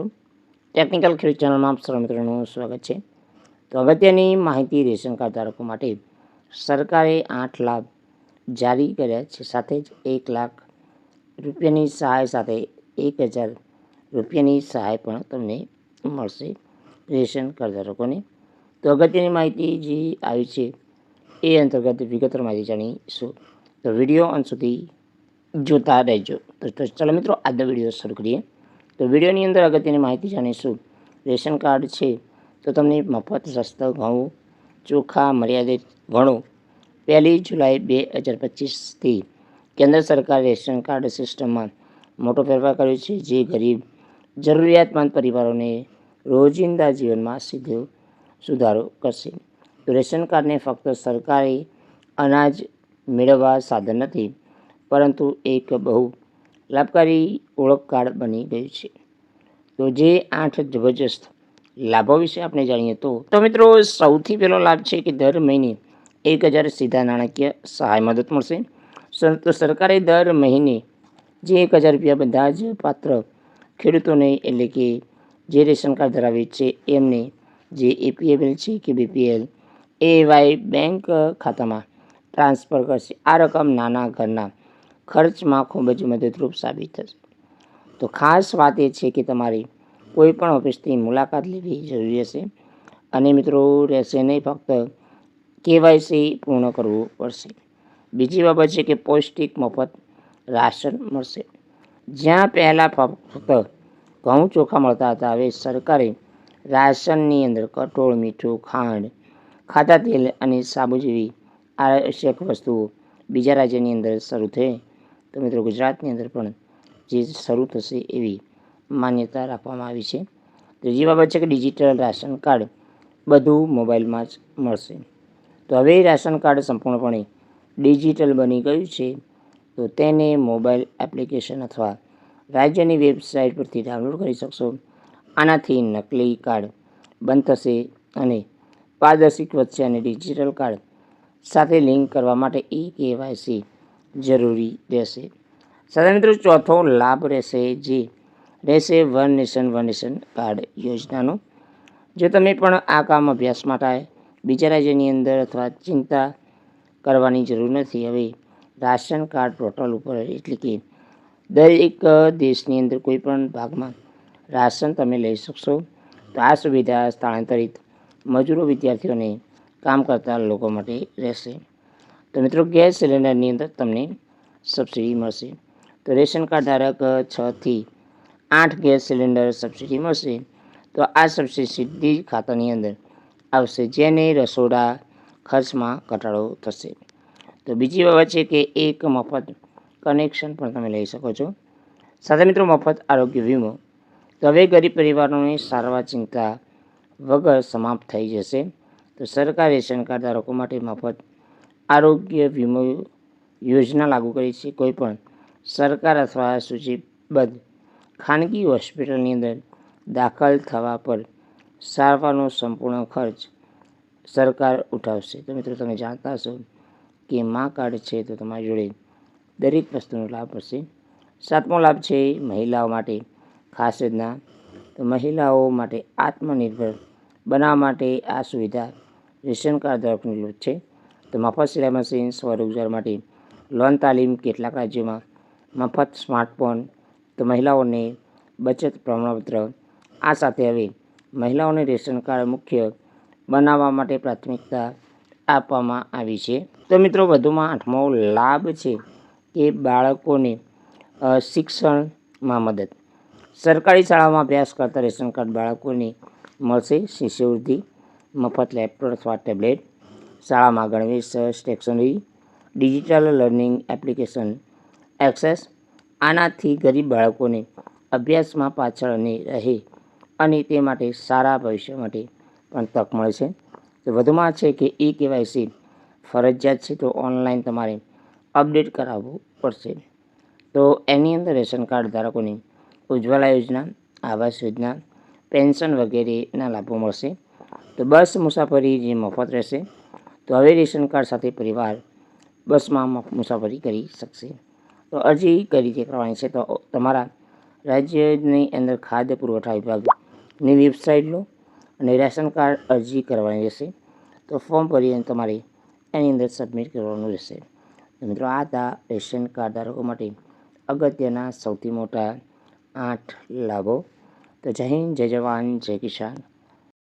Technical ખેડૂત ચેનલમાં આપ સર્વ મિત્રોનું સ્વાગત છે। તો અગત્યની માહિતી રેશન કાર્ડ ધારકો માટે સરકારે 8 લાભ જારી કર્યા છે। સાથે જ 1 લાખ રૂપિયાની સહાય સાથે 1000 રૂપિયાની સહાય પણ તમને મળશે રેશન કાર્ડ ધારકોને। તો અગત્યની માહિતી જે આવી છે એ અંતર્ગત વિગતવાર માહિતી જાણીશું। તો વિડીયો અંત સુધી જોતા રહેજો। તો ચાલો મિત્રો આજનો વિડીયો શરૂ કરીએ। તો વિડીયોની અંદર અગત્યની માહિતી જાણીશું। રેશન કાર્ડ છે તો તમને મફત સસ્તા ઘઉં ચોખા મર્યાદિત ઘણું 1 જુલાઈ 2025થી કેન્દ્ર સરકાર રેશન કાર્ડ સિસ્ટમમાં મોટો ફેરફાર કર્યો છે, જે ગરીબ જરૂરિયાતમંદ પરિવારોને રોજિંદા જીવનમાં સીધો સુધારો કરશે। તો રેશન કાર્ડને ફક્ત સરકારી અનાજ મેળવવા સાધન નથી, પરંતુ એક બહુ લાભકારી ઓળખ કાર્ડ બની ગયું છે। તો જે 8 જબરજસ્ત લાભો વિશે આપણે જાણીએ તો મિત્રો સૌથી પહેલો લાભ છે કે દર મહિને 1000 સીધા નાણાકીય સહાય મદદ મળશે। તો સરકારે દર મહિને જે 1000 રૂપિયા બધા જ પાત્ર ખેડૂતોને એટલે કે જે રેશન કાર્ડ ધરાવે છે એમને જે એપીએલ છે કે બીપીએલ એવાય બેંક ખાતામાં ટ્રાન્સફર કરશે। આ રકમ નાના ઘરના ખર્ચમાં ખૂબ જ મદદરૂપ સાબિત થશે। તો ખાસ વાત એ છે કે તમારે કોઈ પણ ઓફિસની મુલાકાત લેવી જરૂરી હશે અને મિત્રો રહેશે નહીં, ફક્ત કેવાયસી પૂર્ણ કરવું પડશે। બીજી બાબત છે કે પૌષ્ટિક મફત રાશન મળશે। જ્યાં પહેલાં ફક્ત ઘઉં ચોખા મળતા હતા, હવે સરકારે રાશનની અંદર કઠોળ, મીઠું, ખાંડ, ખાટા તેલ અને સાબુ જેવી આવશ્યક વસ્તુઓ બીજા રાજ્યની અંદર શરૂ થઈ, તો મિત્રો ગુજરાતની અંદર પણ જે શરૂ થશે એવી માન્યતા રાખવામાં આવી છે। ત્રીજી બાબત છે કે ડિજિટલ રાશન કાર્ડ બધું મોબાઈલમાં જ મળશે। તો હવે રાશન કાર્ડ સંપૂર્ણપણે ડિજિટલ બની ગયું છે, તો તેને મોબાઈલ એપ્લિકેશન અથવા રાજ્યની વેબસાઇટ પરથી ડાઉનલોડ કરી શકશો। આનાથી નકલી કાર્ડ બંધ થશે અને પારદર્શિક વધશે અને ડિજિટલ કાર્ડ સાથે લિંક કરવા માટે કેવાયસી જરૂરી રહેશે। સાથે મિત્રો ચોથો લાભ રહેશે જે રહેશે વન નેશન કાર્ડ યોજનાનો। જો તમે પણ આ કામ અભ્યાસ માટે બીજા રાજ્યની અંદર અથવા ચિંતા કરવાની જરૂર નથી। હવે રાશન કાર્ડ પોર્ટલ ઉપર એટલે કે દરેક દેશની અંદર કોઈ પણ ભાગમાં રાશન તમે લઈ શકશો। તો આ સુવિધા સ્થળાંતરિત મજૂરો, વિદ્યાર્થીઓને કામ કરતા લોકો માટે રહેશે। તો મિત્રો ગેસ સિલિન્ડરની અંદર તમને સબસિડી મળશે। તો રેશન કાર્ડ ધારક 6 થી 8 ગેસ સિલિન્ડર સબસિડી મળશે। તો આ સબસિડી સીધી ખાતાની અંદર આવશે, જેને રસોડા ખર્ચમાં ઘટાડો થશે। તો બીજી બાબત છે કે એક મફત કનેક્શન પણ તમે લઈ શકો છો। સાથે મિત્રો મફત આરોગ્ય વીમો, તો હવે ગરીબ પરિવારોની સારવાર ચિંતા વગર સમાપ્ત થઈ જશે। તો સરકાર રેશન કાર્ડ ધારકો માટે મફત આરોગ્ય વીમો યોજના લાગુ કરી છે। કોઈપણ સરકાર અથવા સૂચિબદ્ધ ખાનગી હોસ્પિટલની અંદર દાખલ થવા પર સારવારનો સંપૂર્ણ ખર્ચ સરકાર ઉઠાવશે। તો મિત્રો તમે જાણતા હશો કે મા કાર્ડ છે તો તમારી જોડે દરેક વસ્તુનો લાભ મળશે। સાતમો લાભ છે મહિલાઓ માટે ખાસ યોજના। તો મહિલાઓ માટે આત્મનિર્ભર બનાવવા માટે આ સુવિધા રેશન કાર્ડ ધારકોની છે। તો મફત સિલાઈ મશીન, સ્વરોજગાર માટે લોન, તાલીમ, કેટલાક રાજ્યોમાં મફત સ્માર્ટફોન, તો મહિલાઓને બચત પ્રમાણપત્ર। આ સાથે હવે મહિલાઓને રેશન કાર્ડ મુખ્ય બનાવવા માટે પ્રાથમિકતા આપવામાં આવી છે। તો મિત્રો વધુમાં 8મો લાભ છે કે બાળકોને શિક્ષણમાં મદદ। સરકારી શાળામાં અભ્યાસ કરતા રેશન કાર્ડ બાળકોને મળશે શિષ્યવૃત્તિ, મફત લેપટોપ અથવા ટેબ્લેટ, શાળામાં ગણવેશ, stationery, digital learning application access. આનાથી ગરીબ બાળકોને અભ્યાસમાં પાછળ નહીં રહે અને તે માટે સારા ભવિષ્ય માટે પણ તક મળે છે। તો વધુમાં છે કે કેવાયસી ફરજિયાત છે, તો ઓનલાઈન તમારે અપડેટ કરાવવું પડશે। તો એની અંદર રેશન કાર્ડ ધારકોને ઉજ્જવલા યોજના, આવાસ યોજના, પેન્શન વગેરેના લાભો મળશે। તો બસ મુસાફરી જે મફત રહેશે। તો હવે રેશન કાર્ડ સાથે પરિવાર બસમાં મુસાફરી કરી શકશે। તો અરજી કઈ રીતે કરવાની છે, તો તમારા રાજ્યની અંદર ખાદ્ય પુરવઠા વિભાગની વેબસાઇટ લો અને રેશન કાર્ડ અરજી કરવાની રહેશે. તો ફોર્મ ભરી અને તમારે એની અંદર સબમિટ કરવાનું રહેશે. મિત્રો, આ હતા રેશન કાર્ડ ધારકો માટે અગત્યના સૌથી મોટા 8 લાભો. તો જય હિન્દ, જય જવાન, જય કિસાન.